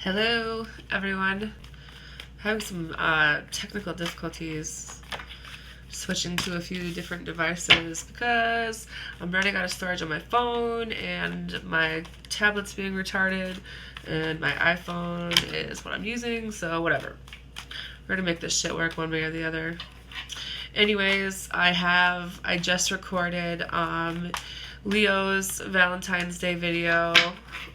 Hello, everyone. Having some technical difficulties switching to a few different devices because I'm running out of storage on my phone and my tablet's being retarded and my iPhone is what I'm using, so whatever. We're gonna make this shit work one way or the other. Anyways, I just recorded Leo's Valentine's Day video.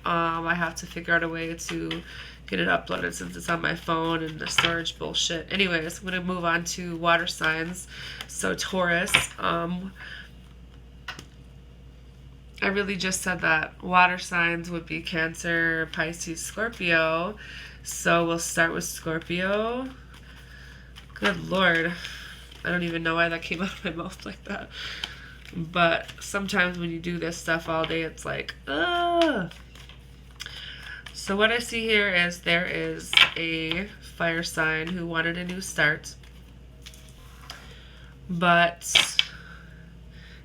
I have to figure out a way to get it uploaded since it's on my phone and the storage bullshit. Anyways, I'm gonna move on to water signs. So Taurus, I really just said that water signs would be Cancer, Pisces, Scorpio. So we'll start with Scorpio. Good Lord. I don't even know why that came out of my mouth like that. But sometimes when you do this stuff all day, it's like, ugh. So what I see here is there is a fire sign who wanted a new start. But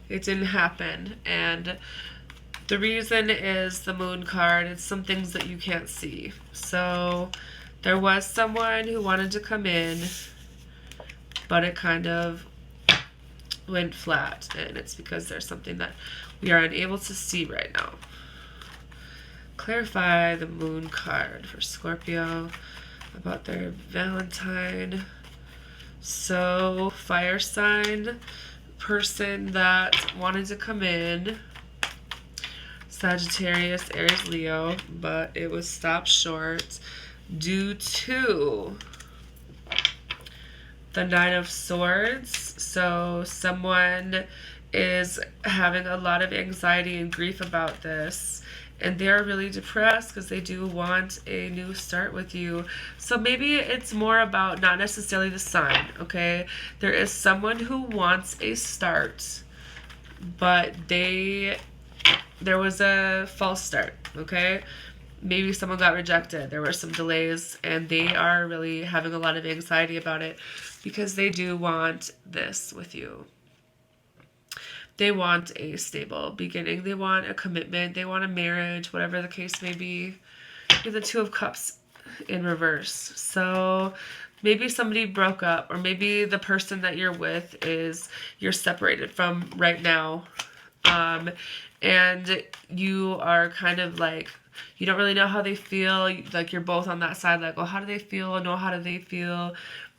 it didn't happen. And the reason is the moon card. It's some things that you can't see. So there was someone who wanted to come in, but it kind of went flat, and it's because there's something that we are unable to see right now. Clarify the moon card for Scorpio about their Valentine. So fire sign person that wanted to come in, Sagittarius, Aries, Leo, but it was stopped short due to the Nine of Swords. So someone is having a lot of anxiety and grief about this, and they're really depressed because they do want a new start with you. So maybe it's more about not necessarily the sign, okay? There is someone who wants a start, but there was a false start, okay? Maybe someone got rejected. There were some delays, and they are really having a lot of anxiety about it because they do want this with you. They want a stable beginning. They want a commitment. They want a marriage, whatever the case may be. With the Two of Cups in reverse. So maybe somebody broke up, or maybe the person that you're with you're separated from right now. And you are kind of like, you don't really know how they feel. Like you're both on that side, like, oh, how do they feel? No, how do they feel?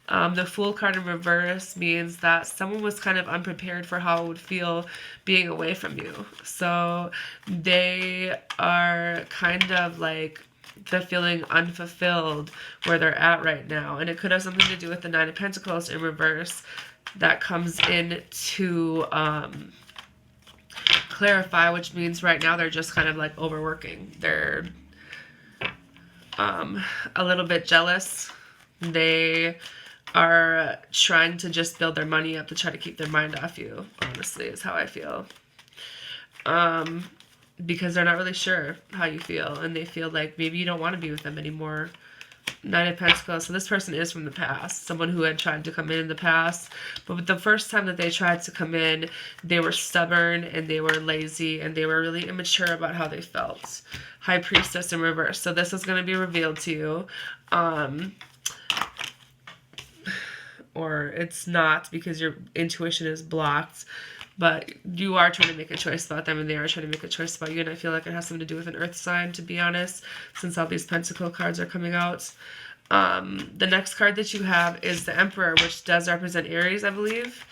The Fool card in reverse means that someone was kind of unprepared for how it would feel being away from you. So they are kind of like, they're feeling unfulfilled where they're at right now. And it could have something to do with the Nine of Pentacles in reverse that comes in to clarify, which means right now they're just kind of like overworking. They're a little bit jealous. They are trying to just build their money up to try to keep their mind off you, honestly, is how I feel. Because they're not really sure how you feel, and they feel like maybe you don't want to be with them anymore. Nine of Pentacles. So this person is from the past. Someone who had tried to come in the past. But the first time that they tried to come in, they were stubborn and they were lazy and they were really immature about how they felt. High Priestess in reverse. So this is going to be revealed to you. Or it's not, because your intuition is blocked. But you are trying to make a choice about them, and they are trying to make a choice about you. And I feel like it has something to do with an earth sign, to be honest, since all these pentacle cards are coming out. The next card that you have is the Emperor, which does represent Aries, I believe.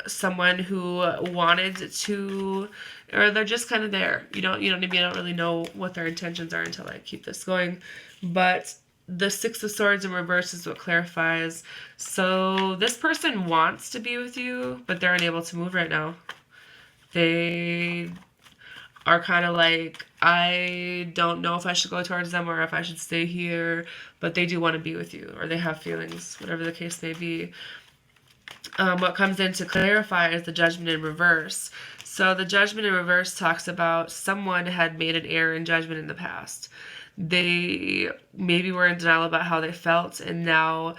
Someone who wanted to, or they're just kind of there. You know what I mean? I don't really know what their intentions are until I keep this going. But the Six of Swords in reverse is what clarifies. So this person wants to be with you, but they're unable to move right now. They are kind of like, I don't know if I should go towards them or if I should stay here, but they do want to be with you, or they have feelings, whatever the case may be. What comes in to clarify is the Judgment in reverse. So the Judgment in reverse talks about someone had made an error in judgment in the past. They maybe were in denial about how they felt, and now,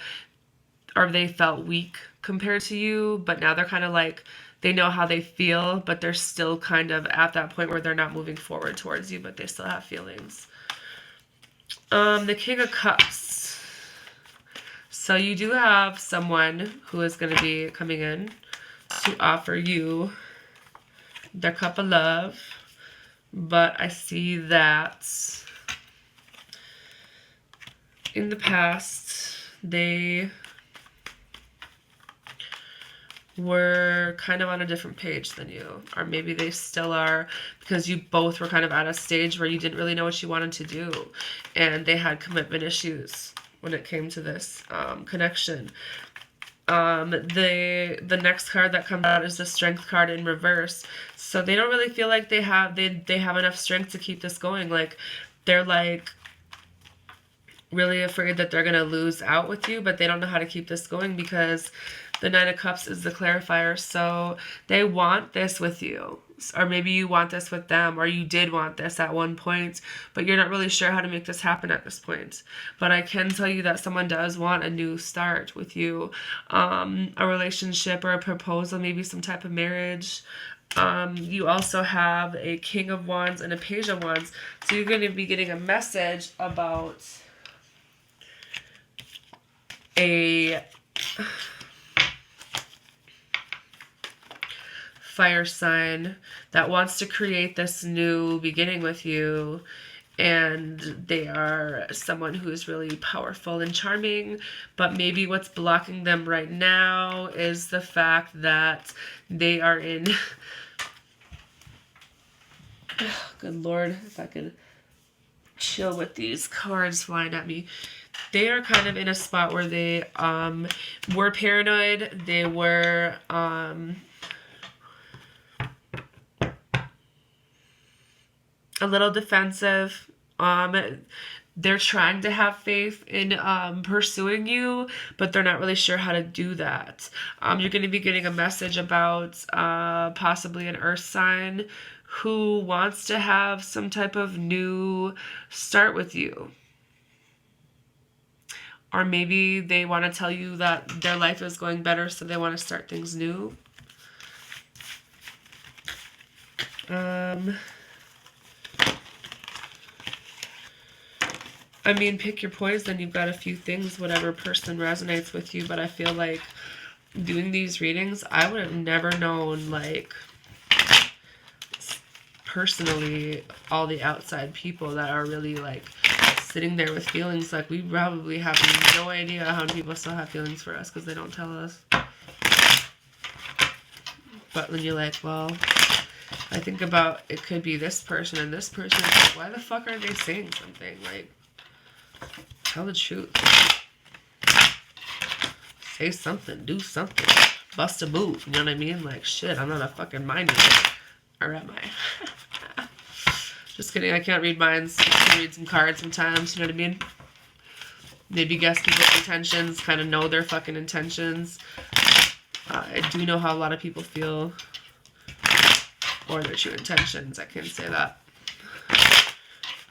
or they felt weak compared to you, but now they're kind of like, they know how they feel, but they're still kind of at that point where they're not moving forward towards you, but they still have feelings. The King of Cups. So you do have someone who is going to be coming in to offer you their cup of love. But I see that in the past, they were kind of on a different page than you. Or maybe they still are, because you both were kind of at a stage where you didn't really know what you wanted to do. And they had commitment issues when it came to this connection. The next card that comes out is the Strength card in reverse. So they don't really feel like they have enough strength to keep this going. Like, they're like really afraid that they're gonna lose out with you, but they don't know how to keep this going because the Nine of Cups is the clarifier. So they want this with you, or maybe you want this with them, or you did want this at one point, but you're not really sure how to make this happen at this point. But I can tell you that someone does want a new start with you, a relationship or a proposal, maybe some type of marriage. You also have a King of Wands and a Page of Wands, so you're going to be getting a message about a fire sign that wants to create this new beginning with you, and they are someone who is really powerful and charming, but maybe what's blocking them right now is the fact that they are in good Lord, if I could chill with these cards flying at me. They are kind of in a spot where they were paranoid. They were a little defensive. They're trying to have faith in pursuing you, but they're not really sure how to do that. You're going to be getting a message about possibly an earth sign who wants to have some type of new start with you. Or maybe they want to tell you that their life is going better, so they want to start things new. I mean, pick your poison. You've got a few things, whatever person resonates with you, but I feel like doing these readings, I would have never known, like, personally, all the outside people that are really, like, sitting there with feelings. Like, we probably have no idea how many people still have feelings for us because they don't tell us. But when you're like, well, I think about it could be this person and this person. Like, why the fuck aren't they saying something? Like, tell the truth. Say something. Do something. Bust a move. You know what I mean? Like, shit, I'm not a fucking mind reader. Or am I? Just kidding. I can't read minds. I can read some cards sometimes. You know what I mean? Maybe guess people's intentions. Kind of know their fucking intentions. I do know how a lot of people feel. Or their true intentions. I can't say that.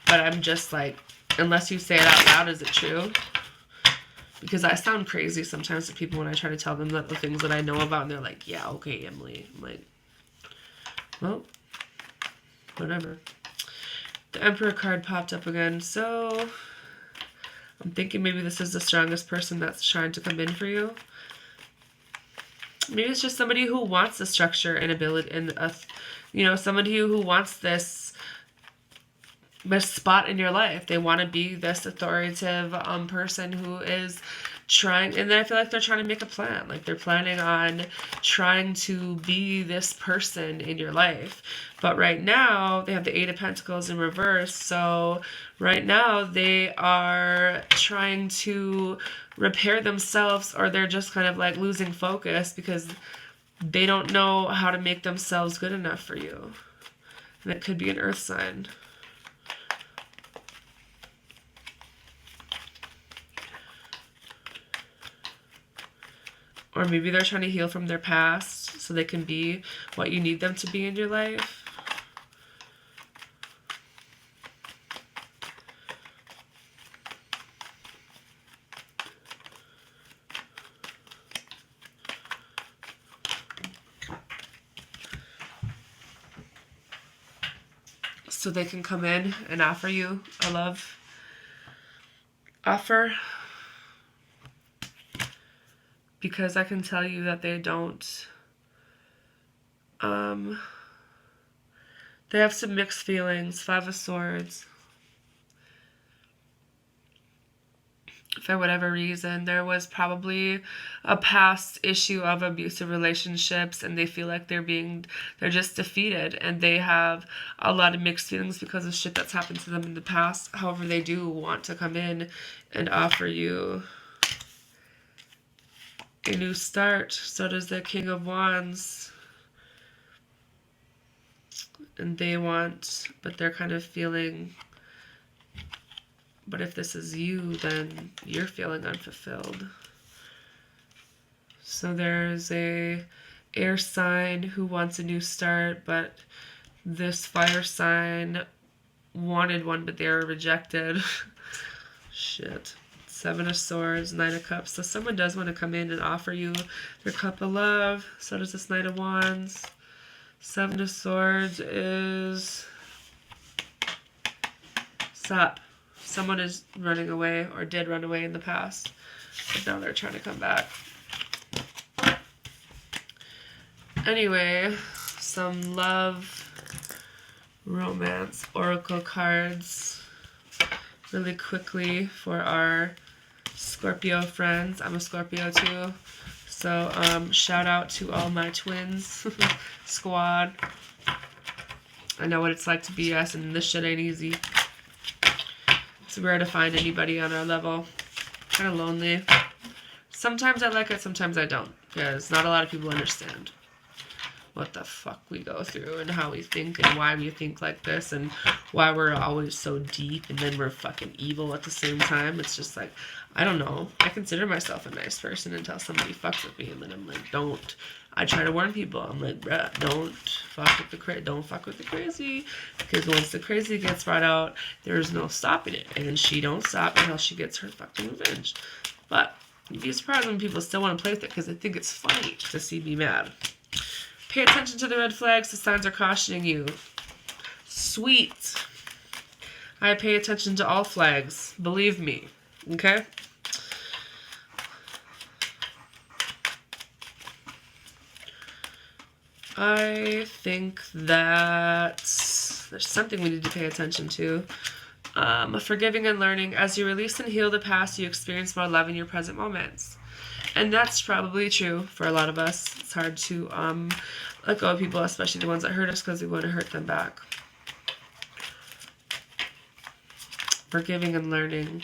But I'm just like, unless you say it out loud, is it true? Because I sound crazy sometimes to people when I try to tell them that the things that I know about, and they're like, yeah, okay, Emily. I'm like, well, whatever. The Emperor card popped up again, so I'm thinking maybe this is the strongest person that's trying to come in for you. Maybe it's just somebody who wants the structure and ability, and somebody who wants this spot in your life. They want to be this authoritative person who is trying, and then I feel like they're trying to make a plan. Like, they're planning on trying to be this person in your life. But right now, they have the Eight of Pentacles in reverse. So right now, they are trying to repair themselves, or they're just kind of like losing focus because they don't know how to make themselves good enough for you. And it could be an earth sign. Or maybe they're trying to heal from their past so they can be what you need them to be in your life. So they can come in and offer you a love. offer, because I can tell you that they don't. They have some mixed feelings. Five of Swords. For whatever reason, there was probably a past issue of abusive relationships, and they feel like they're just defeated, and they have a lot of mixed feelings because of shit that's happened to them in the past. However, they do want to come in and offer you a new start. So does the King of Wands. And they want, but they're kind of feeling, but if this is you, then you're feeling unfulfilled. So there's a air sign who wants a new start, but this fire sign wanted one, but they were rejected. Shit. Seven of Swords, Nine of Cups. So someone does want to come in and offer you their cup of love. So does this Knight of Wands. Seven of Swords is... Stop. Someone is running away, or did run away in the past, but now they're trying to come back. Anyway, some love, romance, oracle cards really quickly for our Scorpio friends. I'm a Scorpio too, so shout out to all my twins squad. I know what it's like to be us, and this shit ain't easy. It's rare to find anybody on our level. Kind of lonely. Sometimes I like it, sometimes I don't, because not a lot of people understand what the fuck we go through and how we think and why we think like this and why we're always so deep and then we're fucking evil at the same time. It's just like, I don't know. I consider myself a nice person until somebody fucks with me, and then I'm like, don't. I try to warn people. I'm like, bruh, don't fuck with the crazy, because once the crazy gets brought out, there's no stopping it, and she don't stop until she gets her fucking revenge. But you'd be surprised when people still want to play with it, because they think it's funny to see me mad. Pay attention to the red flags. The signs are cautioning you. Sweet. I pay attention to all flags. Believe me. Okay? I think that there's something we need to pay attention to. Forgiving and learning. As you release and heal the past, you experience more love in your present moments. And that's probably true for a lot of us. It's hard to let go of people, especially the ones that hurt us, because we want to hurt them back. Forgiving and learning.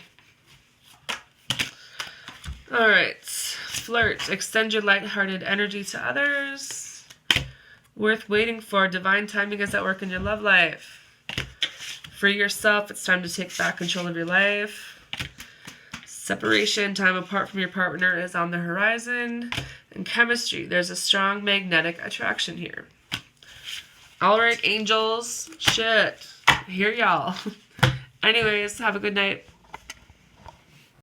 Alright. Flirt. Extend your lighthearted energy to others. Worth waiting for. Divine timing is at work in your love life. Free yourself. It's time to take back control of your life. Separation, time apart from your partner is on the horizon. And chemistry, there's a strong magnetic attraction here. Alright, angels. Shit. Hear y'all. Anyways, have a good night.